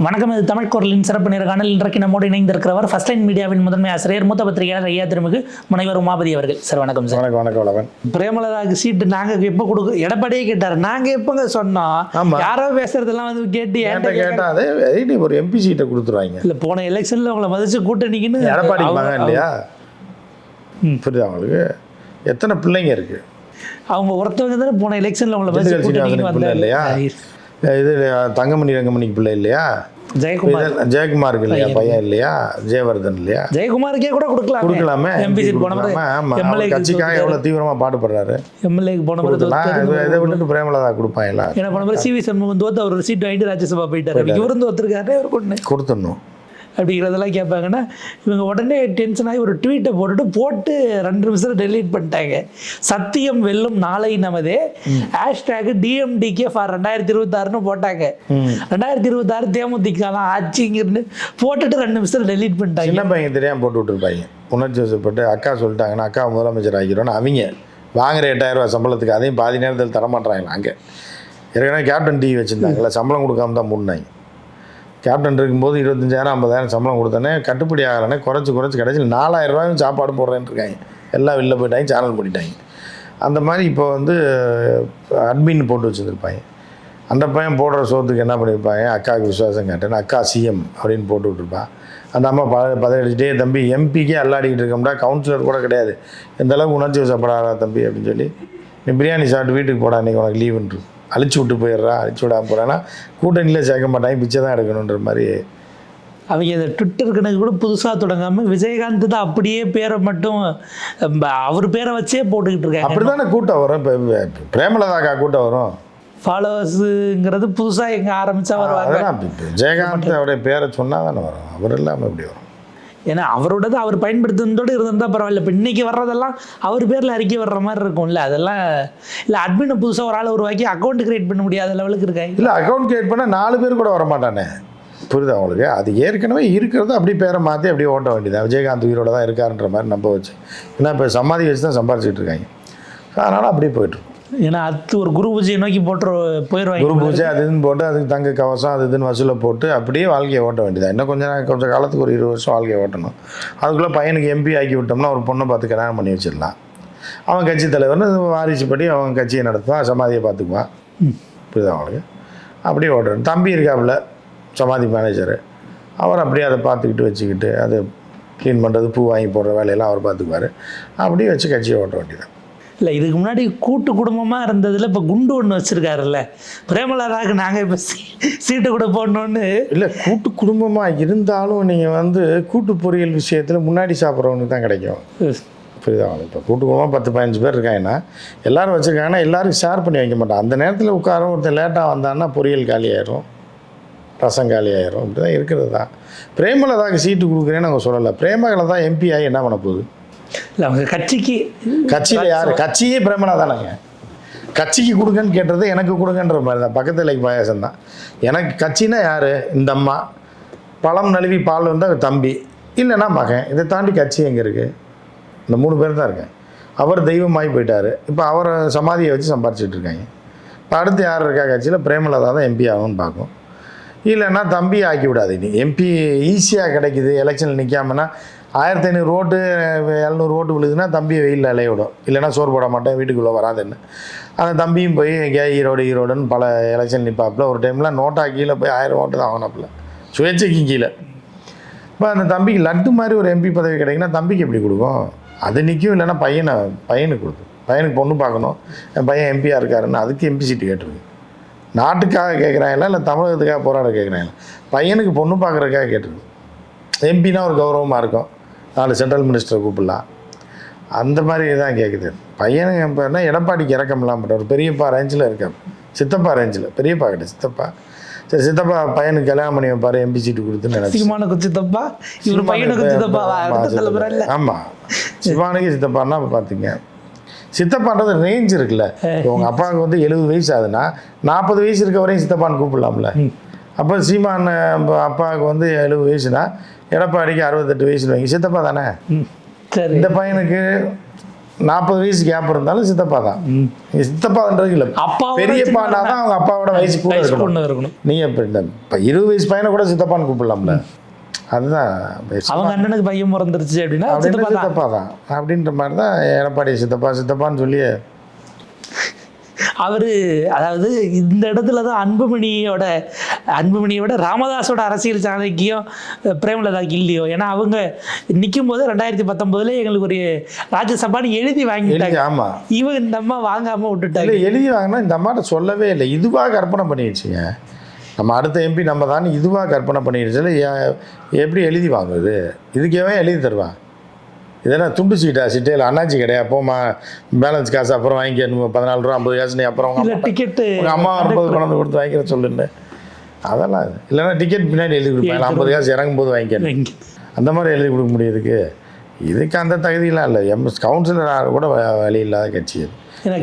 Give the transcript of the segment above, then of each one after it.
வணக்கம். இது தமிழ் குரலின் சிறப்பு நேர்காணல். இன்றைக்கு நம்மோடு இணைந்திருக்கிறவர் ஃபர்ஸ்ட் லைன் மீடியாவின் முதன்மை ஆசிரியர் மூத்த பத்திரிகையாளர் ஐயா திருமிகு முனைவர் உமாபதி அவர்கள். சார் வணக்கம். சார் வணக்கம். வணக்கம். பிரேமலதாக்கு சீட்டு நாங்கள் எப்போ கொடுக்க எடப்பாடியே கேட்டார். நாங்கள் எப்போங்க சொன்னோம்? யாரோ பேசுறதெல்லாம் வந்து கேட்டா அதே ஒரு எம்பி சீட்டை கொடுத்துருவாங்க. இல்லை, போன எலெக்ஷனில் அவங்களை மதிச்சு கூட்டணிக்குன்னு எடப்பாடி இல்லையா? புரியுது? அவங்களுக்கு எத்தனை பிள்ளைங்க இருக்கு? அவங்க ஒருத்தவங்க தானே போன எலெக்ஷனில் அவங்களை மதிச்சு கூட்டணிக்கு வந்தாங்க இல்லையா? இது தங்கமணி ரங்கமணிக்கு பிள்ளை இல்லையா? ஜெயக்குமாருக்கு இல்லையா? பையன் இல்லையா? ஜெயவர்தன் இல்லையா? ஜெயக்குமாருக்கே கூட கொடுக்கலாமே. கட்சிக்காக எவ்வளவு தீவிரமா பாடுபடுறாரு. எம்எல்ஏக்கு போன இதை விட்டுட்டு பிரேமலதா கொடுப்பாங்களா? ஏன்னா போன சிவி சண்முகம் தோத்து அவர் ஒரு சீட் வாங்கிட்டு ராஜ்யசபா போயிட்டாரு. இவரும் தோத்துருக்காரு, அவர் கொடுத்துடணும் அப்படிங்கிறதெல்லாம் கேட்பாங்கன்னா இவங்க உடனே டென்ஷன் ஆகி ஒரு ட்வீட்டை போட்டு 2 நிமிஷம் டெலீட் பண்ணிட்டாங்க. சத்தியம் வெல்லும் நாளை நமதே ஹேஷ்டேக் டிஎம்டிகே ஃபார் 2026ன்னு போட்டாங்க. 2026 தேமுதிகலாம் ஆட்சிங்கிறது போட்டுட்டு 2 நிமிஷம் டெலீட் பண்ணிட்டாங்க. சின்ன பையன் தெரியாமல் போட்டு விட்டுருப்பாங்க. உணர்ச்சி வசப்பட்டு அக்கா சொல்லிட்டாங்கன்னா அக்கா முதலமைச்சர் ஆகிக்கிறோன்னு அவங்க வாங்குற 8000 ரூபா சம்பளத்துக்கு அதையும் பாதி நேரத்தில் தரமாட்டுறாங்களா? அங்கே ஏற்கனவே கேப்டன் டிவி வச்சுருந்தாங்களா, சம்பளம் கொடுக்காம தான் மூடினாங்க. கேப்டன் இருக்கும்போது 25,000 50,000 சம்பளம் கொடுத்தோன்னே கட்டுப்படி ஆகலைன்னே குறைச்சி கடைசியில் 4,000 ரூபாயும் சாப்பாடு போடுறேன்னு இருக்காங்க. எல்லாம் வெளில போயிட்டாங்க, சேனல் பண்ணிட்டாங்க. அந்த மாதிரி இப்போ வந்து அட்மின் போட்டு வச்சுருந்துருப்பாங்க. அந்த பையன் போடுற சோத்துக்கு என்ன பண்ணியிருப்பாங்க, அக்காவுக்கு விசுவாசம் கேட்டேன்னு அக்கா சிஎம் அப்படின்னு போட்டு விட்டுருப்பான். அந்த அம்மா பதவிட்டே தம்பி எம்பிக்கே அல்லாடிக்கிட்டு இருக்கோம்டா, கவுன்சிலர் கூட கிடையாது, எந்த அளவுக்கு உணர்ச்சி வசப்படாதா தம்பி அப்படின்னு சொல்லி, நீ பிரியாணி சாப்பிட்டு வீட்டுக்கு போடா, இன்றைக்கி உனக்கு லீவுன்று அழிச்சு விட்டு போயிடுறா. அழிச்சு விடாமல் போகிறான்னா கூட்டணியில் சேர்க்க மாட்டாங்க, பிச்சை தான் எடுக்கணுன்ற மாதிரி. அவங்க இந்த ட்விட்டர் கணக்கு கூட புதுசாக தொடங்காமல் விஜயகாந்த் தான் அப்படியே பேரை மட்டும் அவர் பேரை வச்சே போட்டுக்கிட்டு இருக்காங்க. அப்படி தானே கூட்டம் வரும். இப்போ பிரேமலதாக்கா கூட்டம் வரும். ஃபாலோவர்ஸுங்கிறது புதுசாக எங்கே ஆரம்பித்தா வருவாங்க. விஜயகாந்த் அவருடைய பேரை சொன்னால் தானே வரும், அவர் இல்லாமல் எப்படி வரும்? ஏன்னா அவரோடது அவர் பயன்படுத்துனதோடு இருந்திருந்தால் பரவாயில்ல. இப்போ இன்றைக்கி வர்றதெல்லாம் அவர் பேரில் அறிக்கை வர்ற மாதிரி இருக்கும்ல, அதெல்லாம் இல்லை. அட்மினை புதுசாக ஒரு ஆள் உருவாக்கி அக்கௌண்ட் கிரியேட் பண்ண முடியாத லெவலுக்கு இருக்காங்க. இல்லை, அக்கௌண்ட் கிரியேட் பண்ணால் 4 பேர் கூட வர மாட்டானே. புரியுது அவங்களுக்கு? அது ஏற்கனவே இருக்கிறது அப்படியே பேரை மாற்றி அப்படியே ஓட்ட வேண்டியதான். விஜயகாந்த் உயிரோட தான் இருக்காருன்ற மாதிரி நம்ப வச்சு, ஏன்னா இப்போ சமாதி வச்சு தான் சம்பாதிச்சுட்டு இருக்காங்க. அதனால் அப்படியே போய்ட்டுருக்கும். ஏன்னா அது ஒரு குரு பூஜையை நோக்கி போயிடுவாங்க. குரு பூஜை அது இதுன்னு போட்டு அதுக்கு தங்க கவசம் அது இதுன்னு வசூலை போட்டு அப்படியே வாழ்க்கையை ஓட்ட வேண்டியதான். இன்னும் கொஞ்சம் காலத்துக்கு ஒரு 20 வருஷம் வாழ்க்கையை ஓட்டணும். அதுக்குள்ளே பையனுக்கு எம்பி ஆக்கி விட்டோம்னா ஒரு பொண்ணை பார்த்து கல்யாணம் பண்ணி வச்சிடலாம். அவன் கட்சி தலைவர்னு வாரிசுப்படி அவன் கட்சியை நடத்துவான், சமாதியை பார்த்துக்குவான். புரியுது அவங்களுக்கு? அப்படியே ஓட்டுறேன். தம்பி இருக்காப்புல சமாதி மேனேஜரு, அவர் அப்படியே அதை பார்த்துக்கிட்டு வச்சுக்கிட்டு அதை க்ளீன் பண்ணுறது, பூ வாங்கி போடுற வேலையெல்லாம் அவர் பார்த்துக்குவார். அப்படியே வச்சு கட்சியை ஓட்ட வேண்டியதான். இல்லை, இதுக்கு முன்னாடி கூட்டு குடும்பமாக இருந்ததில் இப்போ குண்டு ஒன்று வச்சுருக்காருல்ல பிரேமலதாக்கு, நாங்கள் இப்போ சீட்டு கூட போடணுன்னு. இல்லை, கூட்டு குடும்பமாக இருந்தாலும் நீங்கள் வந்து கூட்டு பொரியல் விஷயத்தில் முன்னாடி சாப்பிட்றவனுக்கு தான் கிடைக்கும். புரியுதா? இப்போ கூட்டு குடும்பமாக 10-15 பேர் இருக்காங்கன்னா எல்லோரும் வச்சுருக்காங்கன்னா எல்லோரும் ஷேர் பண்ணி வைக்க மாட்டான். அந்த நேரத்தில் உட்காரம் ஒருத்தர் லேட்டாக வந்தான்னா பொரியல் காலி ஆயிரும், ரசம் காலி ஆயிரும். இப்படி தான் இருக்கிறது தான். பிரேமலதாக்கு சீட்டு கொடுக்குறேன்னு அவங்க சொல்லலை. பிரேமலதா எம்பி ஆகி என்ன பண்ண போகுது? இல்லை, அவங்க கட்சியில் யார் கட்சியே பிரேமலதா தானேங்க. கட்சிக்கு கொடுங்கன்னு கேட்டது எனக்கு கொடுங்கன்ற மாதிரி தான். பக்கத்தில் பாயாசம் தான். எனக்கு கட்சின்னா யார்? இந்த அம்மா, பழம் நழுவி பால் வந்தால் தம்பி, இல்லைன்னா மகன். இதை தாண்டி கட்சி எங்கே இருக்குது? இந்த 3 பேர் தான் இருக்கேன். அவர் தெய்வமாகி போயிட்டார். இப்போ அவரை சமாதியை வச்சு சம்பாரிச்சிட்டு இருக்காங்க. இப்போ அடுத்து யார் இருக்கா கட்சியில்? பிரேமலதா தான் எம்பி ஆகும்னு பார்க்கும். இல்லைன்னா தம்பி ஆக்கி விடாது. நீ எம்பி ஈஸியாக கிடைக்குது, எலெக்ஷனில் நிற்காமன்னா 1500 ஓட்டு 700 ஓட்டு விழுதுன்னா தம்பியை வெயிலில் அலைய விடும். இல்லைன்னா சோறு போட மாட்டேன், வீட்டுக்குள்ளே வராதுன்னு. அந்த தம்பியும் போய் எங்கேயா ஈரோடுன்னு பல எலெக்ஷன் நிற்பாப்புல. ஒரு டைம்லாம் நோட்டா கீழே போய் 1000 ஓட்டு தான் ஆகணாப்புல, சுயேட்சைக்கு கீழே. இப்போ அந்த தம்பிக்கு லட்டு மாதிரி ஒரு எம்பி பதவி கிடைக்குன்னா தம்பிக்கு எப்படி கொடுக்கும்? அது நிற்கும். இல்லைன்னா பையனுக்கு கொடுக்கும். பையனுக்கு பொண்ணு பார்க்கணும், என் பையன் எம்பியாக இருக்காருன்னு அதுக்கு எம்பி சீட்டு கேட்டிருக்கு. நாட்டுக்காக கேட்குறாங்களா இல்லை தமிழகத்துக்காக போராட கேட்குறாங்களா? பையனுக்கு பொண்ணு பார்க்குறதுக்காக கேட்டிருக்கு. எம்பினா ஒரு கௌரவமாக இருக்கும், 4 சென்ட்ரல் மினிஸ்டரை கூப்பிடலாம், அந்த மாதிரி தான் கேட்குது. பையனுக்கு எப்போனா எடப்பாடிக்கு இறக்கம் இல்லாமல் ஒரு பெரியப்பா ரேஞ்சில் இருக்கார், சித்தப்பா ரேஞ்சில். பெரியப்பா கிட்ட சித்தப்பா, சரி சித்தப்பா பையனுக்கு கல்யாணம் பண்ணி வைப்பார், எம்பி சீட்டு கொடுத்துன்னு நினைச்சு. சித்தப்பா இவர் பையனுக்கு சித்தப்பா. ஆமாம், சிவானுக்கு சித்தப்பான்னா பார்த்தீங்க. சித்தப்பான்றது ரேஞ்ச் இருக்குல்ல. உங்கள் அப்பாவுக்கு வந்து 70 வயசு ஆகுதுன்னா 40 வயசு இருக்க வரையும் சித்தப்பான்னு கூப்பிடலாம்ல. அப்போ சீமான் அப்பாவுக்கு வந்து 70 வயசுனா எடப்பாடிக்கு 68 வயசுன்னு வைங்க, சித்தப்பா தானே. இந்த பையனுக்கு 40 வயசு கேப் இருந்தாலும் சித்தப்பா தான். சித்தப்பான்றது இல்லை, பெரியப்பானா தான் அவங்க அப்பாவோட வயசு கூட இருக்கணும். நீங்கள் இப்போ 20 வயசு பையனை கூட சித்தப்பான்னு கூப்பிடலாம்ல. அதுதான் அவங்க அண்ணனுக்கு பையன் பிறந்துருச்சு அப்படின்னா சித்தப்பா தான் அப்படின்ற மாதிரி தான் எடப்பாடி சித்தப்பான்னு சொல்லி அவர். அதாவது இந்த இடத்துல தான் அன்புமணியோட ராமதாஸோட அரசியல் சாணக்கியம் பிரேமலதாக்கு இல்லையோ. ஏன்னா அவங்க நிற்கும் போது 2019 எங்களுக்கு ஒரு ராஜ்யசபான்னு எழுதி வாங்கிட்டாங்க. ஆமாம், இவங்க இந்த அம்மா வாங்காமல் விட்டுட்டாங்க. எழுதி வாங்கினா இந்த அம்மாட்ட சொல்லவே இல்லை, இதுவாக கற்பனை பண்ணிடுச்சுங்க. நம்ம அடுத்த எம்பி நம்ம தான் இதுவாக கற்பனை பண்ணிடுச்சு. எப்படி எழுதி வாங்குது? இதுக்கேவே எழுதி தருவான். இதெல்லாம் துண்டு சீட்டே அண்ணாச்சி கிடையாது. அப்போமா பேலன்ஸ் காசு அப்புறம் வாங்கிக்க 14 ரூபா 50 காசு, நீ அப்புறம் டிக்கெட்டு அம்மா 50 கொண்டு கொடுத்து வாங்கிக்கிற சொல்லுன்னு. அதெல்லாம் இல்லைன்னா டிக்கெட் பின்னாடி எழுதி கொடுப்பாங்க, 50 காசு இறங்கும்போது வாங்கிக்க. அந்த மாதிரி எழுதி கொடுக்க முடியுதுக்கு இதுக்கு அந்த தகுதியெலாம் இல்லை. கவுன்சிலர் கூட வழி இல்லாத கட்சி அது.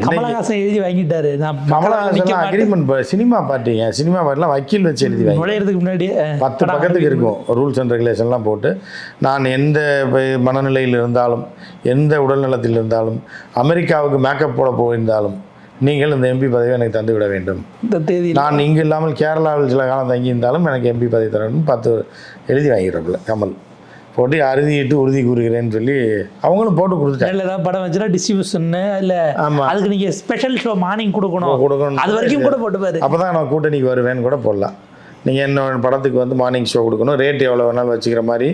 கமலஹாசன் எழுதி வாங்கிட்டாரு. கமலஹாசன் அக்ரிமெண்ட் சினிமா பார்ட்டிங்க, சினிமா பார்ட்டிலாம் வக்கீல் வச்சு எழுதி நுழையிறதுக்கு முன்னாடி 10 பக்கத்துக்கு இருக்கும் ரூல்ஸ் அண்ட் ரெகுலேஷன்லாம் போட்டு, நான் எந்த மனநிலையில் இருந்தாலும் எந்த உடல் நலத்தில் இருந்தாலும் அமெரிக்காவுக்கு மேக்கப் போட போயிருந்தாலும் நீங்கள் இந்த எம்பி பதவியை எனக்கு தந்து விட வேண்டும். நான் இங்கு இல்லாமல் கேரளாவில் சில காலம் தங்கியிருந்தாலும் எனக்கு எம்பி பதவி தர வேண்டும் 10 எழுதி வாங்கிறப்பல கமல் போட்டு அறுதிட்டு உறுதி கூறுகிறேன்னு சொல்லி அவங்களும் போட்டு கொடுத்துட்டாங்க. ஏதாவது படம் வச்சுன்னா டிஸ்ட்ரிபியூஷன் இல்லை, ஆமாம், அதுக்கு நீங்கள் ஸ்பெஷல் ஷோ மார்னிங் கொடுக்கணும், அது வரைக்கும் கூட போட்டுப்பாரு. அப்போ தான் நான் கூட்டணிக்கு வருவேன்னு கூட போடலாம். நீங்கள் என்ன படத்துக்கு வந்து மார்னிங் ஷோ கொடுக்கணும், ரேட் எவ்வளோ வேணாலும் வச்சுக்கிற மாதிரி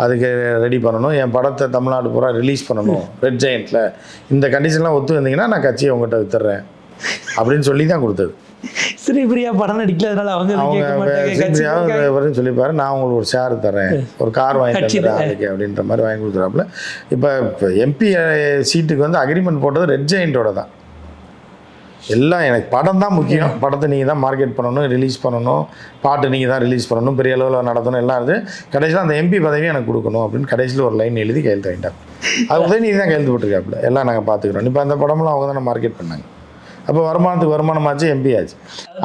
அதுக்கு ரெடி பண்ணணும், என் படத்தை தமிழ்நாடு பூரா ரிலீஸ் பண்ணணும் ரெட் ஜெயண்ட்டில், இந்த கண்டிஷன்லாம் ஒத்து வந்தீங்கன்னா நான் கட்சியை உங்கள்கிட்ட வித்துறேன் அப்படின்னு சொல்லி தான் கொடுத்தது. ஸ்ரீபிரியா படம் நடிக்கலதுனால அவங்க சொல்லிப்பாரு, நான் உங்களுக்கு ஒரு ஷேர் தரேன், ஒரு கார் வாங்கி தரேன் அதுக்கு அப்படின்ற மாதிரி வாங்கி கொடுத்துறாப்புல. இப்போ எம்பி சீட்டுக்கு வந்து அக்ரிமெண்ட் போட்டது ரெட் ஜெயண்டோட தான். எல்லாம் எனக்கு படம் தான் முக்கியம், படத்தை நீங்கள் தான் மார்க்கெட் பண்ணணும், ரிலீஸ் பண்ணணும், பாட்டு நீங்கள் தான் ரிலீஸ் பண்ணணும், பெரிய அளவில் நடத்தணும், எல்லாம் இது கடைசியில் அந்த எம்பி பதவியும் எனக்கு கொடுக்கணும் அப்படின்னு கடைசியில் ஒரு லைன் எழுதி கையெழுத்து வாங்கிட்டாங்க. அது உதயநிதி தான் கையெழுத்து போட்டிருக்காப்புல, எல்லாம் நாங்கள் பார்த்துக்கிறோம். இப்போ அந்த படம்லாம் அவங்க தானே மார்க்கெட் பண்ணாங்க. அப்போ வருமானத்துக்கு வருமானமாச்சு, எம்பி ஆச்சு.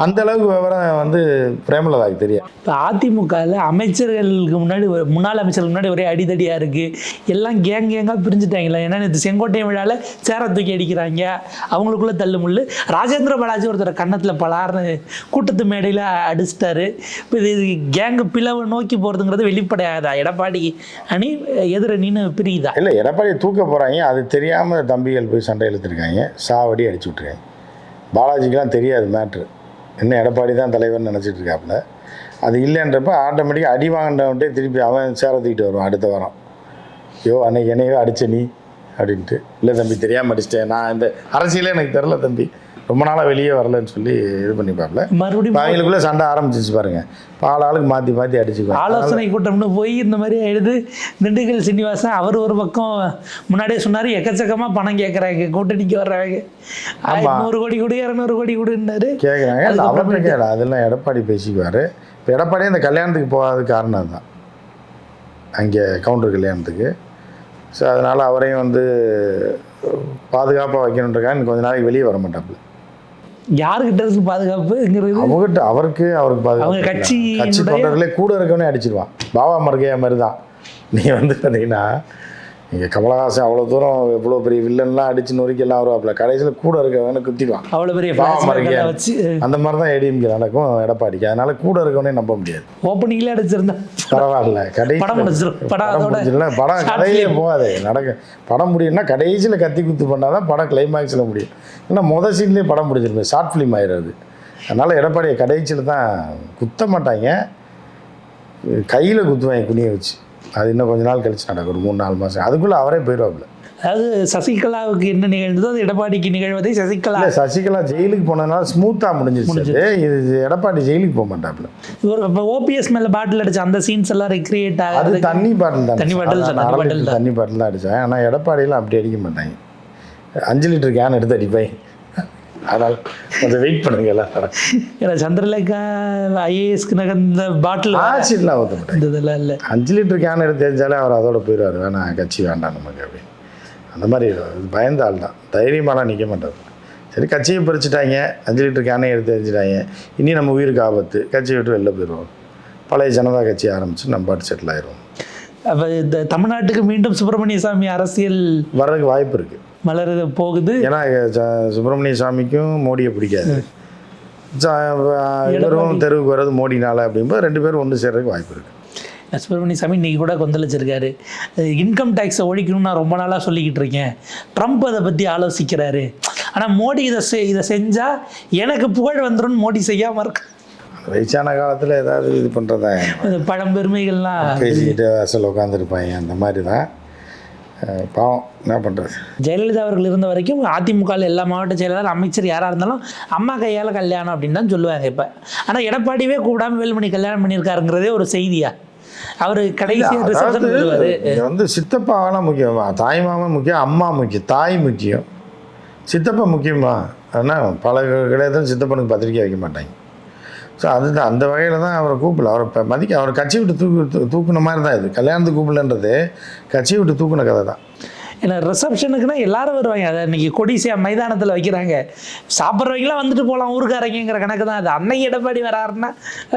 அந்த அளவுக்கு விவரம் வந்து பிரேமலதாக்கு தெரியும். இப்போ அதிமுகவில் அமைச்சர்களுக்கு முன்னாடி முன்னாள் அமைச்சர்களுக்கு முன்னாடி ஒரே அடிதடியாக இருக்குது, எல்லாம் கேங்காக பிரிஞ்சுட்டாங்களா. ஏன்னா இது செங்கோட்டை விழாவில் சேர தூக்கி அடிக்கிறாங்க, அவங்களுக்குள்ளே தள்ளுமுள்ளு. ராஜேந்திர பாலாஜி ஒருத்தர் கன்னத்தில் பலார்னு கூட்டத்து மேடையில் அடிச்சிட்டாரு. இப்போ இது கேங்கு பிளவு நோக்கி போகிறதுங்கிறது வெளிப்படையாதா? எடப்பாடி அணி எதிரணின்னு பிரியுதா? இல்லை, எடப்பாடியை தூக்க போகிறாங்க, அது தெரியாமல் தம்பிகள் போய் சண்டை இழுத்துருக்காங்க, சாவடி அடிச்சு விட்ருக்காங்க. பாலாஜிக்கெலாம் தெரியாது மேட்ரு, இன்னும் எடப்பாடி தான் தலைவர்னு நினச்சிட்டு இருக்காப்புல. அது இல்லைன்றப்ப ஆட்டோமேட்டிக்காக அடி வாங்கினவன்ட்டே திருப்பி அவன் சேரத்துக்கிட்டு வருவான் அடுத்த வாரம். ஐயோ அன்னைக்கு என்னையோ அடிச்ச நீ அப்படின்ட்டு. இல்லை தம்பி தெரியாமல் அடிச்சிட்டேன், நான் இந்த அரசியலே எனக்கு தெரில தம்பி, ரொம்ப நாளாக வெளியே வரலன்னு சொல்லி இது பண்ணிப்பாப்புல. மறுபடியும் அவங்களுக்குள்ளே சண்டை ஆரம்பிச்சிச்சு பாருங்கள், பால் ஆளுக்கு மாற்றி மாற்றி அடிச்சுக்குவாங்க. ஆலோசனை கூட்டம்னு போய் இந்த மாதிரி எழுது. திண்டுக்கல் சீனிவாசன் அவர் ஒரு பக்கம் முன்னாடியே சொன்னார், எக்கச்சக்கமாக பணம் கேட்குறாங்க கூட்டணிக்கு வர்றாங்க, 100 கோடி கொடு 200 கோடி கொடுன்னாரு கேட்குறாங்க. அவர்கிட்ட கேட்கல, அதெல்லாம் எடப்பாடி பேசிக்குவார். இப்போ எடப்பாடியே அந்த கல்யாணத்துக்கு போகாததுக்கு காரணம் தான், அங்கே கவுண்டர் கல்யாணத்துக்கு. ஸோ அதனால் அவரையும் வந்து பாதுகாப்பாக வைக்கணுன்றக்காக கொஞ்ச நாளைக்கு வெளியே வர மாட்டாப்புல. யாருக்கிட்ட இருக்கு பாதுகாப்புங்கிறது? அவங்ககிட்ட அவருக்கு பாதுகாப்பு. கட்சி தொண்டர்களே கூட இருக்கவனே அடிச்சிடுவான். பாபா மர்கையா மாதிரி தான். நீங்கள் வந்து பார்த்தீங்கன்னா இங்கே கமலஹாசன் அவ்வளோ தூரம் எவ்வளோ பெரிய வில்லன்லாம் அடிச்சு நொறுக்கி எல்லாம் வருவாப்புல, கடைசியில் கூட இருக்கவனே குத்திடுவான். அவ்வளோ பெரிய பாபா மர்கையா வச்சு அந்த மாதிரி தான் ஏடிஎம்கே நடக்கும் எடப்பாடிக்கு. அதனால கூட இருக்கவனே நம்ப முடியாது. ஓப்பனிங்லேயே அடிச்சிருந்தா பரவாயில்ல, கடைசி படம் கடையிலே போகாது நடக்க. படம் முடியும்னா கடைசியில் கத்தி குத்து பண்ணால் தான் படம் கிளைமேக்ஸில் முடியும். ஏன்னா மொதல் சீன்லேயே படம் முடிஞ்சிருக்கும், ஷார்ட் ஃபிலிம் ஆயிடுறது. அதனால் எடப்பாடியை கடைசியில் தான் குத்த மாட்டாங்க, கையில் குத்துவாங்க குனியை வச்சு. அது இன்னும் கொஞ்ச நாள் கழிச்சு நடக்கும், ஒரு 3-4 மாதம். அதுக்குள்ளே அவரே போயிடுவாப்புல. அதாவது சசிகலாவுக்கு என்ன நிகழ்ந்ததோ அது எடப்பாடிக்கு நிகழ்வதை சசிகலா ஜெயிலுக்கு போனதுனால ஸ்மூத்தாக முடிஞ்சிருச்சு. இது எடப்பாடி ஜெயிலுக்கு போக மாட்டாப்புல. ஒரு இப்போ ஓபிஎஸ் மேலே பாட்டில் அடிச்சு அந்த சீன்ஸ் எல்லாம் ரெக்ரியேட் ஆகுது. அது தண்ணி பாட்டில் தான், தண்ணி பாட்டில் தான் அடித்தேன். ஆனால் எடப்பாடியெல்லாம் அப்படி அடிக்க மாட்டாங்க, 5 லிட்டர் கேன் எடுத்து அடிப்பேன். அதனால் கொஞ்சம் வெயிட் பண்ணுங்க எல்லாம். ஏன்னா சந்திரலேகா ஐஏஎஸ்க்கு நகர்ந்த பாட்டில் ஆச்சிடலாம் ஊற்ற மாட்டேன். இல்லை 5 லிட்டர் கேன் எடுத்து தெரிஞ்சாலே அவர் அதோட போயிடுவார், வேணாம் கட்சி வேண்டாம் நமக்கு அப்படின்னு. அந்த மாதிரி பயந்த ஆள் தான், தைரியமாலாம் நிற்க மாட்டார். சரி கட்சியை பறிச்சுட்டாங்க, 5 லிட்டர் கேனே எடுத்து தெரிஞ்சிட்டாங்க, இனி நம்ம உயிருக்கு ஆபத்து, கட்சியை விட்டு வெளில போயிடுவோம், பழைய ஜனதா கட்சி ஆரம்பித்து நம்ம பாட்டு செட்டில் ஆயிடுவோம். அப்போ இந்த தமிழ்நாட்டுக்கு மீண்டும் சுப்பிரமணிய சாமி அரசியல் வர்றதுக்கு வாய்ப்பு இருக்குது. மலர் போகுது. ஏன்னா சுப்பிரமணிய சாமிக்கும் மோடியை பிடிக்காது, இவரும் தெருவுக்கு வர்றது மோடினால அப்படிங்கும்போது 2 பேரும் ஒன்று சேர்றதுக்கு வாய்ப்பு இருக்குது. சுப்பிரமணிய சாமி இன்றைக்கி கூட கொந்தளிச்சிருக்காரு. இன்கம் டேக்ஸை ஒழிக்கணும்னு நான் ரொம்ப நாளாக சொல்லிக்கிட்டு இருக்கேன், ட்ரம்ப் அதை பற்றி ஆலோசிக்கிறாரு, ஆனால் மோடி இதை செஞ்சால் எனக்கு புகழ் வந்துடும், மோடி செய்யாமல் இருக்கு. வயசான காலத்தில் ஏதாவது இது பண்ணுறதா பழம்பெருமைகள்லாம் பேசிக்கிட்டு அசல் உட்காந்துருப்பாங்க, அந்த மாதிரி தான். பாவம், என்ன பண்ணுறது. ஜெயலலிதா அவர்கள் இருந்த வரைக்கும் அதிமுகவில் எல்லா மாவட்ட செயலாளர் அமைச்சர் யாராக இருந்தாலும் அம்மா கையால் கல்யாணம் அப்படின்னு தான் சொல்லுவாங்க. இப்போ ஆனால் எடப்பாடியே கூப்பிடாம வேலுமணி கல்யாணம் பண்ணியிருக்காருங்கிறதே ஒரு செய்தியா? அவர் கடைசி வந்து சித்தப்பாவெல்லாம் முக்கியமா, தாய் மாமன் முக்கியம், அம்மா முக்கியம், தாய் முக்கியம், சித்தப்பா முக்கியமா? ஆனால் பல கிடையாது சித்தப்பனுக்கு பத்திரிக்கை வைக்க மாட்டாங்க. ஸோ அதுதான் அந்த வகையில் தான் அவரை கூப்பிடல, அவரை இப்போ மதிக்க அவர் கட்சி விட்டு தூக்குன மாதிரி தான். இது கல்யாணத்துக்கு கூப்பிடலன்றது கட்சியை விட்டு தூக்குன கதை தான். ஏன்னா ரிசப்ஷனுக்குன்னா எல்லாரும் வருவாங்க. அதை இன்றைக்கி கொடிசியா மைதானத்தில் வைக்கிறாங்க, சாப்பிட்றவங்களாம் வந்துட்டு போகலாம் ஊருக்காரங்கிற கணக்கு தான். அது அன்னைக்கு எடப்பாடி வராருன்னா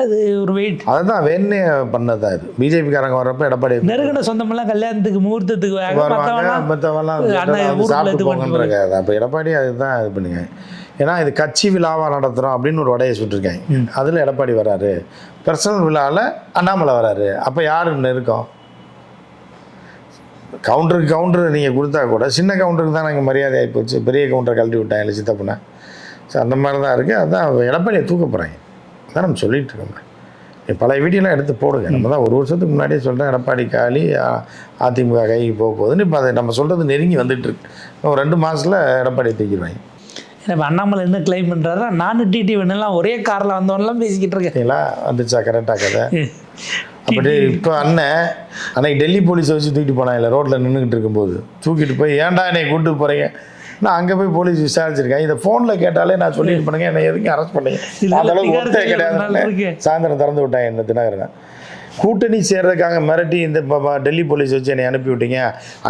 அது ஒரு வெயிட். அதுதான் வேணே பண்ணதா. இது பிஜேபிக்காரங்க வர்றப்ப எடப்பாடி நெருங்கின சொந்தமெல்லாம் கல்யாணத்துக்கு முகூர்த்தத்துக்கு அப்போ எடப்பாடி அதுதான் இது பண்ணுங்க. ஏன்னா இது கட்சி விழாவாக நடத்துகிறோம் அப்படின்னு ஒரு வடையை சுட்டுருக்காங்க, அதில் எடப்பாடி வராரு. பர்சனல் விழாவில் அண்ணாமலை வராரு. அப்போ யார் நெருக்கம்? கவுண்டருக்கு நீங்கள் கொடுத்தா கூட சின்ன கவுண்டருக்கு தான் நாங்கள் மரியாதை ஆகி போச்சு, பெரிய கவுண்டரை கழட்டி விட்டாங்க இல்லை சித்தப்பனை. ஸோ அந்த மாதிரி தான் இருக்குது. அதுதான் எடப்பாடியை தூக்க போகிறாங்க. அதான் நம்ம சொல்லிகிட்டு இருக்கோம். பழைய வீடியோலாம் எடுத்து போடுங்க. நம்ம தான் 1 வருஷத்துக்கு முன்னாடியே சொல்கிறேன், எடப்பாடி காலி அதிமுக கைக்கு போக போகுதுன்னு. இப்போ அதை நம்ம சொல்கிறது நெருங்கி வந்துட்டுருக்கு. ஒரு 2 மாதத்தில் எடப்பாடியை தூக்கிடுவாங்க. ஏன்னா அண்ணாமலை என்ன கிளைம் பண்ணுறாரு, நானும் டிடி வேணும்லாம் ஒரே காரில் வந்தவனெலாம் பேசிக்கிட்டு இருக்கேன். வந்துச்சா கரெக்டாக கதை. அப்படி இப்போ அன்னைக்கு டெல்லி போலீஸை வச்சு தூக்கிட்டு போனாங்க இல்லை, ரோட்டில் நின்றுக்கிட்டு இருக்கும்போது தூக்கிட்டு போய் ஏன்டா என்னை கூப்பிட்டு போகிறீங்க, நான் அங்கே போய் போலீஸ் விசாரிச்சிருக்கேன், இதை ஃபோனில் கேட்டாலே நான் சொல்லிட்டு பண்ணுங்க, என்னை எதுக்கும் அரெஸ்ட் பண்ணீங்க, அதளவுக்கு ஒருத்தே கிடையாது. சாயந்தரம் திறந்து விட்டாங்க என்ன தினகரனை. கூட்டணி சேர்றதுக்காக மிரட்டி இந்த டெல்லி போலீஸ் வச்சு என்னை அனுப்பி விட்டீங்க.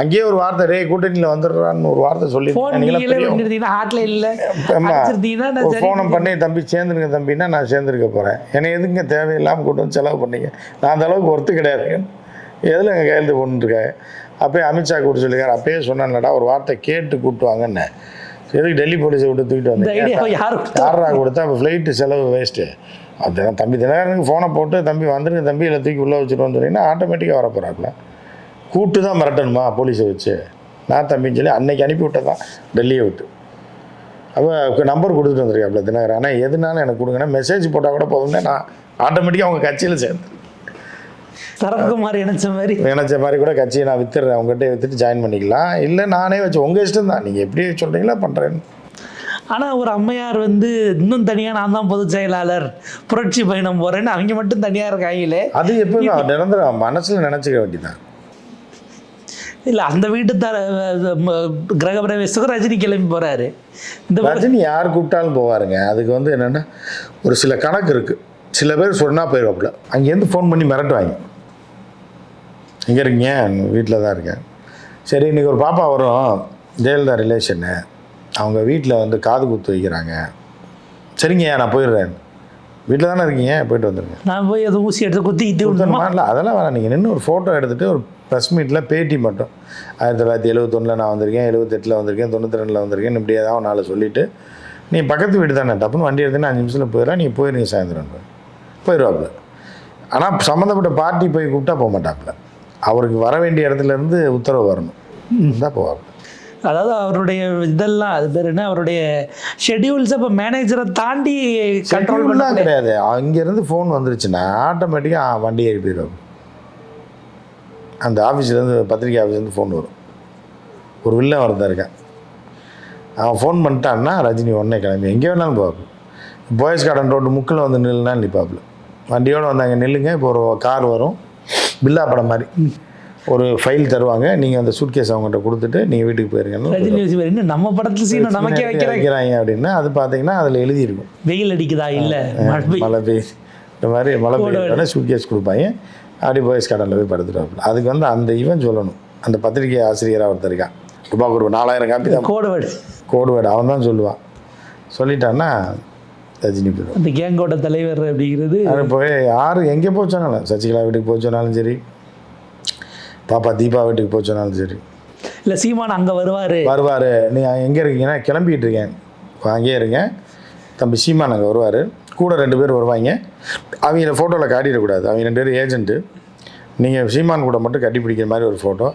அங்கேயே ஒரு வார்த்தை ரே கூட்டணியில் வந்துடுறான்னு ஒரு வார்த்தை சொல்லி ஃபோனை பண்ணி தம்பி சேர்ந்துருங்க தம்பின்னா நான் சேர்ந்துருக்க போகிறேன், என்னை எதுங்க தேவையில்லாமல் கூட்டம் வந்து செலவு பண்ணீங்க, நான் அந்த அளவுக்கு ஒர்த்து கிடையாது, எதில் எங்கள் கையெழுத்து போட்டுருக்காங்க. அப்போயே அமித்ஷா கூப்பிட்டு சொல்லியிருக்காரு, அப்பயே சொன்னான்லடா ஒரு வார்த்தை கேட்டு கூப்பிட்டு வாங்கன்னு, எதுக்கு டெல்லி போலீஸை விட்டு தூக்கிட்டு வந்தீங்க, யாரா கொடுத்தா அப்போ ஃப்ளைட்டு செலவு வேஸ்ட்டு. அதுதான் தம்பி தினகரனுக்கு ஃபோனை போட்டு தம்பி வந்துருங்க தம்பி இல்லை தூக்கி உள்ளே வச்சுருவோன்னு சொன்னீங்கன்னா ஆட்டோமேட்டிக்காக வர போகிறாப்புல. கூப்பிட்டு தான் மிரட்டணுமா போலீஸை வச்சு? நான் தம்பின்னு சொல்லி அன்னைக்கு அனுப்பி விட்டதான் டெல்லியை விட்டு. அப்போ நம்பர் கொடுத்துட்டு வந்துருக்காப்புல தினகரன். ஆனால் எதுனாலும் எனக்கு கொடுங்கன்னா மெசேஜ் போட்டால் கூட போதும்னா நான் ஆட்டோமேட்டிக்காக அவங்க கட்சியில் சேர்ந்து சரத்குமார் நினச்ச மாதிரி கூட கட்சியை நான் வித்துடுறேன், உங்கள்கிட்ட வித்துட்டு ஜாயின் பண்ணிக்கலாம், இல்லை நானே வச்சு உங்கள் இஷ்டம் தான், நீங்கள் எப்படி சொல்கிறீங்களா பண்ணுறேன்னு. ஆனால் ஒரு அம்மையார் இன்னும் தனியாக நான் தான் பொதுச் செயலாளர் புரட்சி பயணம் போகிறேன்னு அவங்க மட்டும் தனியாக இருக்காங்களே, அது எப்போதும் நிரந்தரம் மனசில் நினச்சிக்க வேண்டியதான். இல்லை அந்த வீட்டு கிரகப்பிரவேசத்துக்கு ரஜினி கிளம்பி போகிறாரு. இந்த ரஜினி யார் கூப்பிட்டாலும் போவாருங்க. அதுக்கு என்னென்னா ஒரு சில கணக்கு இருக்குது. சில பேர் சொன்னால் போயிடுவாப்புல, அங்கேருந்து ஃபோன் பண்ணி மிரட்டுவாங்க, எங்கே இருக்கீங்க, வீட்டில் தான் இருக்கேன், சரி இன்றைக்கி ஒரு பாப்பா வரும் ஜெயலலிதா ரிலேஷன்னு, அவங்க வீட்டில் காது குத்து வைக்கிறாங்க, சரிங்க நான் போயிடுறேன், வீட்டில் தானே இருக்கீங்க போயிட்டு வந்துடுங்க, நான் போய் அதை ஊசி எடுத்து குத்திக்கிட்டு கொடுத்தணுமா? இல்லை அதெல்லாம் வேணாம், நீங்கள் நின்று ஒரு ஃபோட்டோ எடுத்துகிட்டு ஒரு ப்ரெஸ் மீட்டில் பேட்டி மட்டும் 1971 நான் வந்திருக்கேன், 78 வந்திருக்கேன், 92 வந்திருக்கேன், இப்படி ஏதாவது 4 சொல்லிவிட்டு நீ பக்கத்து வீடு தானே டப்புன்னு வண்டி எடுத்துன்னு 5 நிமிஷத்தில் போயிடலாம், நீங்கள் போயிடுங்க சாயந்தரம் போயிடுவாப்புல. ஆனால் சம்மந்தப்பட்ட பார்ட்டி போய் கூப்பிட்டா போக மாட்டாப்புல, அவருக்கு வர வேண்டிய இடத்துலேருந்து உத்தரவு வரணும் தான் போவாப்புல. அதாவது அவருடைய இதெல்லாம் அது பேர் என்ன, அவருடைய ஷெட்யூல்ஸை இப்போ மேனேஜரை தாண்டி கண்ட்ரோல் பண்ணலாம் கிடையாது. அங்கேருந்து ஃபோன் வந்துருச்சுன்னா ஆட்டோமேட்டிக்காக வண்டி ஏறி போயிடுவாங்க. அந்த ஆஃபீஸ்லேருந்து பத்திரிக்கை ஆஃபீஸ்லேருந்து ஃபோன் வரும், ஒரு வில்லன் வரதான் இருக்கேன், அவன் ஃபோன் பண்ணிட்டான்னா ரஜினி உடனே கிளம்பி எங்கே வேணாலும் போவாப்பு. போயஸ் கார்டன் ரோடு முக்கில் வந்து நில்லுனா நிற்பாப்புல, வண்டியோடு வந்தாங்க நில்லுங்க, இப்போ ஒரு கார் வரும் பில்லா படம் மாதிரி, ஒரு ஃபைல் தருவாங்க, நீங்கள் அந்த சூட்கேஸ் அவங்ககிட்ட கொடுத்துட்டு நீங்கள் வீட்டுக்கு போயிருங்க, நம்ம படத்தில் சீனை நமக்கே வைக்கிறாங்க அப்படின்னா அது பார்த்தீங்கன்னா அதில் எழுதியிருக்கும் வெயில் அடிக்குதா இல்லை மழை பெய்யுது, இந்த மாதிரி மழை பெய்யுறதுனால சூட்கேஸ் கொடுப்பாங்க, அப்படி போயஸ் கார்டனில் போய் படுத்துட்டாப்புல. அதுக்கு அந்த இவன் சொல்லணும், அந்த பத்திரிகை ஆசிரியராக ஒருத்தர் இருக்கான், ரூபா கொடுப்பேன் 4000 காப்பி தான் கோடுவேடு அவன் தான் சொல்லுவான். சொல்லிட்டான்னா ரஜினி போயிடும். அந்த கேங்கோட தலைவர் அப்படிங்கிறது அது போய் யார் எங்கே போச்சாங்களோ, சசிகலா வீட்டுக்கு போச்சோனாலும் சரி, பாப்பா தீபா வீட்டுக்கு போச்சோனாலும் சரி, இல்லை சீமான் அங்கே வருவார். நீங்கள் எங்கே இருக்கீங்கன்னா கிளம்பிட்டு இருக்கேன், அங்கேயே இருங்க தம்பி, சீமான் அங்கே வருவார், கூட 2 பேர் வருவாங்க, அவங்கள ஃபோட்டோவில் காட்டிடக்கூடாது, அவங்க 2 பேர் ஏஜென்ட்டு, நீங்கள் சீமான் கூட மட்டும் கட்டி பிடிக்கிற மாதிரி ஒரு ஃபோட்டோ,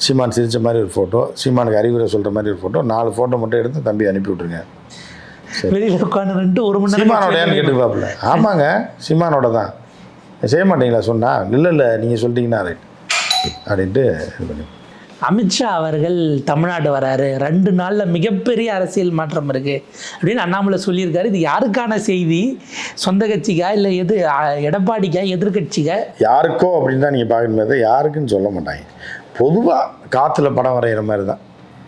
சீமான் சிரித்த மாதிரி ஒரு ஃபோட்டோ, சீமானுக்கு அறிவுரை சொல்கிற மாதிரி ஒரு ஃபோட்டோ, 4 ஃபோட்டோ மட்டும் எடுத்து தம்பி அனுப்பி விட்ருங்க. வெளியில் உட்காந்து 1 மணி நேரம் சீமானோடையான்னு கேட்டுப்பாப்புல. ஆமாங்க சீமானோட தான். செய்ய மாட்டீங்களா சொன்னால், இல்லை நீங்கள் சொல்லிட்டீங்கன்னா ரைட் அப்படின்ட்டு இது பண்ணி. அமித்ஷா அவர்கள் தமிழ்நாடு வராரு, 2 நாளில் மிகப்பெரிய அரசியல் மாற்றம் இருக்குது அப்படின்னு அண்ணாமலை சொல்லியிருக்காரு. இது யாருக்கான செய்தி? சொந்த கட்சிக்கா இல்லை எடப்பாடிக்கா, எதிர்கட்சிக்கா, யாருக்கோ அப்படின்னு தான் நீங்கள் பார்க்கணும். யாருக்குன்னு சொல்ல மாட்டாங்க. பொதுவாக காற்றுல படம் வரைகிற மாதிரி தான்,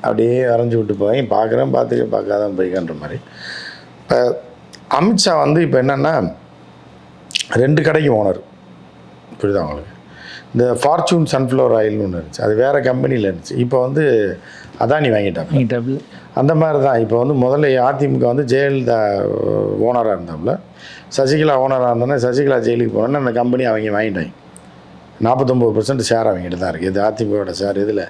அப்படியே வரைஞ்சி விட்டு போய் பார்க்குறேன், பார்க்காதான் போய்க்கான்ற மாதிரி. இப்போ அமித்ஷா இப்போ என்னென்னா 2 கடைக்கு ஓனர், புரியுதா உங்களுக்கு? இந்த ஃபார்ச்சூன் சன்ஃப்ளவர் ஆயில்னு ஒன்று இருந்துச்சு, அது வேறு கம்பெனியில் இருந்துச்சு, இப்போ அதானி வாங்கிட்டாங்க. அந்த மாதிரி தான் இப்போ முதல்ல அதிமுக ஜெயலலிதா ஓனராக இருந்தாப்புல, சசிகலா ஓனராக இருந்தோன்னே சசிகலா ஜெயிலுக்கு போனோன்னே அந்த கம்பெனி அவங்க வாங்கிட்டாங்க. 49% ஷேர் அவங்ககிட்ட தான் இருக்குது. இது அதிமுகவோட ஷேர், இதில்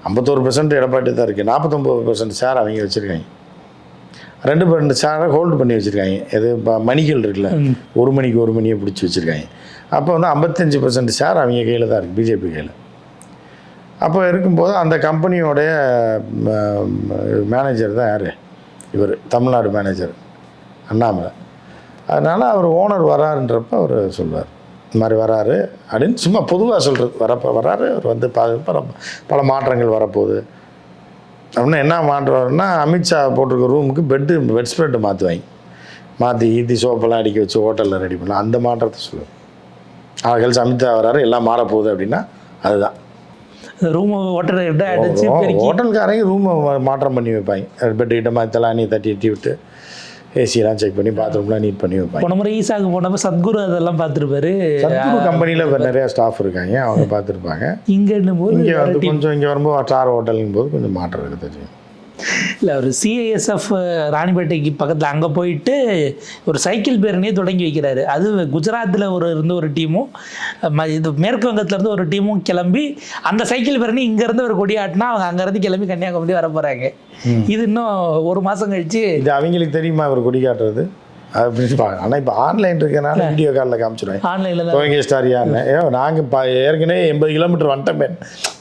51% எடப்பாடி தான் இருக்குது, 49% ஷேர் அவங்க வச்சுருக்காங்க. 2 ஷேரை ஹோல்டு பண்ணி வச்சுருக்காங்க. இது இப்போ மணிகள் இருக்குல்ல, 1 மணிக்கு 1 மணியை பிடிச்சி வச்சுருக்காங்க. அப்போ 55% ஷேர் அவங்க கையில் தான் இருக்குது, பிஜேபி கையில். அப்போ இருக்கும்போது அந்த கம்பெனியோடைய மேனேஜர் தான் யார்? இவர் தமிழ்நாடு மேனேஜர் அண்ணாமலை. அதனால் அவர் ஓனர் வராருன்றப்ப அவர் சொல்வார், இந்த மாதிரி வராரு அப்படின்னு சும்மா பொதுவாக சொல்கிறது. வராரு அவர் பல மாற்றங்கள் வரப்போகுது அப்படின்னா என்ன மாற்றுவாருன்னா, அமித்ஷா போட்டிருக்க ரூமுக்கு பெட் ஸ்ப்ரெட்டு மாற்றி சோப்பெல்லாம் அடிக்க வச்சு ஹோட்டலில் ரெடி பண்ணலாம், அந்த மாற்றத்தை சொல்லுவார். கழிச்சு அமித்ஷா வராரு, எல்லாம் மாறப்போகுது அப்படின்னா அதுதான். ரூம் ஹோட்டல்காரங்க ரூமை மாற்றம் பண்ணி வைப்பாங்க, பெட்டு கிட்ட மாதிரி தலானி தட்டி விட்டு ஏசியெல்லாம் செக் பண்ணி பாத்ரூம்லாம் நீட் பண்ணி வைப்பாங்க. போன முறை ஈசாக்கு போனப்போ சத்குரு அதெல்லாம் பார்த்துருப்பாரு. சத்குரு கம்பெனியில் நிறையா ஸ்டாஃப் இருக்காங்க, அவங்க பார்த்துருப்பாங்க. இங்கே கொஞ்சம் இங்கே வரும்போது ஸ்டார் ஹோட்டலுங்கும் போது கொஞ்சம் மாற்றம் இருக்குது தெரியும். இல்லை ஒரு சிஐஎஸ்எஃப் ராணிப்பேட்டைக்கு பக்கத்தில் அங்கே போயிட்டு ஒரு சைக்கிள் பேரணியை தொடங்கி வைக்கிறாரு. அது குஜராத்தில் ஒரு டீமும் இது மேற்கு வங்கத்துலேருந்து ஒரு டீமும் கிளம்பி அந்த சைக்கிள் பேரணி இங்கேருந்து ஒரு கொடியாட்டினா அவங்க அங்கேருந்து கிளம்பி கன்னியாகுமரி வர போகிறாங்க. இது இன்னும் 1 மாதம் கழிச்சு. இது அவங்களுக்கு தெரியுமா அவர் கொடி காட்டுறது அப்படின்னு பாருங்க. ஆனால் இப்போ ஆன்லைன் இருக்கிறனால வீடியோ காலில் காமிச்சிடுவேன், ஆன்லைனில் துவங்க ஸ்டாரியான்னு. நாங்கள் ஏற்கனவே 80 கிலோமீட்டர் வந்துட்டோம்.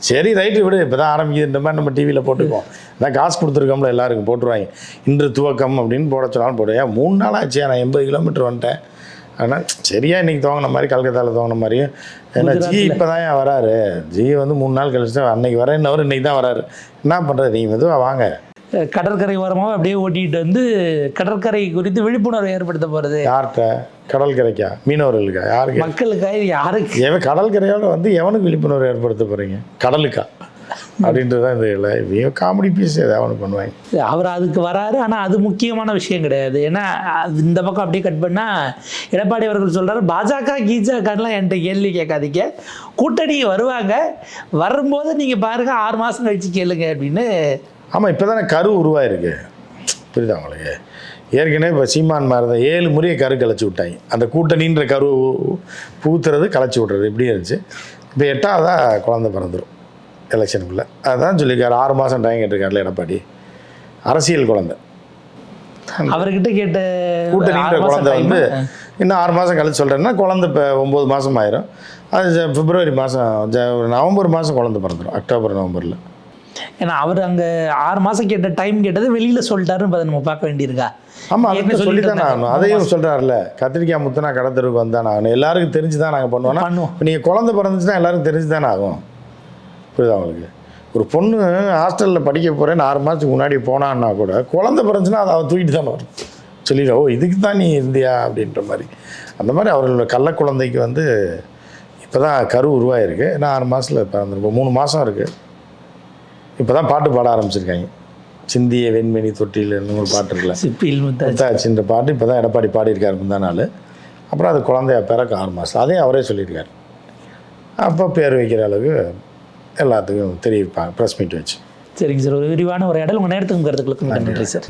சரி ரைட்டு விடு, இப்போ தான் ஆரம்பிக்குது, இந்த மாதிரி நம்ம டிவியில் போட்டுக்குவோம், அதான் காசு கொடுத்துருக்கோம்ல எல்லாருக்கும் போட்டுருவாங்க, இன்று துவக்கம் அப்படின்னு போட சொன்னாலும் போடுவேன். 3 நாள் ஆச்சு நான் 80 கிலோமீட்டர் வந்துட்டேன். ஆனால் சரியா இன்றைக்கி துவங்கின மாதிரி கல்கத்தாவில் துவங்கின மாதிரியும். ஏன்னா ஜி இப்போ தான் ஏன் வராரு, ஜி 3 நாள் கழிச்சு தான் அன்னைக்கு வரேன்னவர் இன்றைக்கி தான் வராரு. என்ன பண்ணுறது, நீங்கள் மெதுவாக வாங்க. கடற்கரை ஓரமாக அப்படியே ஓட்டிகிட்டு கடற்கரை குறித்து விழிப்புணர்வு ஏற்படுத்த போகிறது. யார்கிட்ட? கடற்கரைக்கா, மீனவர்களுக்கா, யாருக்கு? மக்களுக்கா, யாருக்கு? கடற்கரையோட எவனுக்கு விழிப்புணர்வு ஏற்படுத்த போகிறீங்க? கடலுக்கா அப்படின்றது தான் இந்த இல்லை காமெடி பீஸ் ஏதாவது பண்ணுவாங்க. அவர் அதுக்கு வராரு. ஆனால் அது முக்கியமான விஷயம் கிடையாது. ஏன்னா இந்த பக்கம் அப்படியே கட் பண்ணால் எடப்பாடி அவர்கள் சொல்கிறாரு, பாஜக கீஜாக்கான்லாம் என்கிட்ட கேள்வி கேட்காதீங்க, கூட்டணி வருவாங்க, வரும்போது நீங்கள் பாருங்கள் 6 மாதம் கழிச்சு கேளுங்க அப்படின்னு. ஆமாம், இப்போ தானே கரு உருவாயிருக்கு, புரியுதா உங்களுக்கு? ஏற்கனவே இப்போ சீமான் மாதிரி தான் 7 முறையை கரு கலைச்சி விட்டாங்க. அந்த கூட்டணின்ற கரு பூத்துறது கலைச்சி விட்றது இப்படியே இருந்துச்சு. இப்போ 8ஆவதாக குழந்தை பிறந்துடும் எலெக்ஷனுக்குள்ளே. அதுதான் சொல்லியிருக்காரு, 6 மாதம் டைம் கேட்டிருக்காருல எடப்பாடி. அரசியல் குழந்தை அவர்கிட்ட கேட்ட கூட்டணின்ற குழந்தை இன்னும் 6 மாதம் கழிச்சு சொல்கிறேன்னா குழந்தை இப்போ 9 மாதம் ஆயிரும். அது பிப்ரவரி மாதம் நவம்பர் மாதம் குழந்தை பிறந்துடும், அக்டோபர் நவம்பரில். ஏன்னா அவர் அங்கே 6 மாதம் கேட்ட டைம் கேட்டது வெளியில் சொல்லிட்டாருன்னு அதை நம்ம பார்க்க வேண்டியிருக்கா? ஆமாம், அதுக்கு சொல்லி தானே ஆகணும். அதையும் சொல்கிறாருல்ல, கத்திரிக்காய் முத்துனா கடத்தருக்கு வந்தானே ஆகணும், எல்லாருக்கும் தெரிஞ்சு தான் நாங்கள் பண்ணுவோம். இப்போ நீங்கள் குழந்தை பிறந்துச்சுன்னா எல்லாருக்கும் தெரிஞ்சு தானே ஆகும், புரியுதா உங்களுக்கு? ஒரு பொண்ணு ஹாஸ்டலில் படிக்க போகிறேன்னு 6 மாதத்துக்கு முன்னாடி போனான்னா கூட குழந்தை பிறந்துச்சுன்னா அதை அவன் தூக்கிட்டு தானே வரும். சொல்லிடுற, ஓ இதுக்கு தான் நீ இருந்தியா அப்படின்ற மாதிரி. அந்த மாதிரி அவர்களோட கள்ள குழந்தைக்கு இப்போ தான் கரு உருவாயிருக்கு. ஏன்னா 6 மாதத்தில் பிறந்திருப்போம், 3 மாதம் இருக்குது. இப்போ தான் பாட்டு பாட ஆரம்பிச்சிருக்காங்க. சிந்திய வெண்மணி தொட்டியில் ஒரு பாட்டு இருக்குல்ல, சிப்பில் முத்தாச்சின்ற பாட்டு இப்போ தான் எடப்பாடி பாடியிருக்காரு முந்தா நாள். அப்புறம் அது குழந்தைய பிறக்க 6 மாதம், அதையும் அவரே சொல்லியிருக்காரு. அப்போ பேர் வைக்கிற அளவுக்கு எல்லாத்துக்கும் தெரிவிப்பாங்க ப்ரெஸ் மீட் வச்சு. சரிங்க சார், ஒரு விரிவான உரையாடல் உங்கள் நேரத்துக்கு கருத்துக்களுக்கும் நன்றி சார்.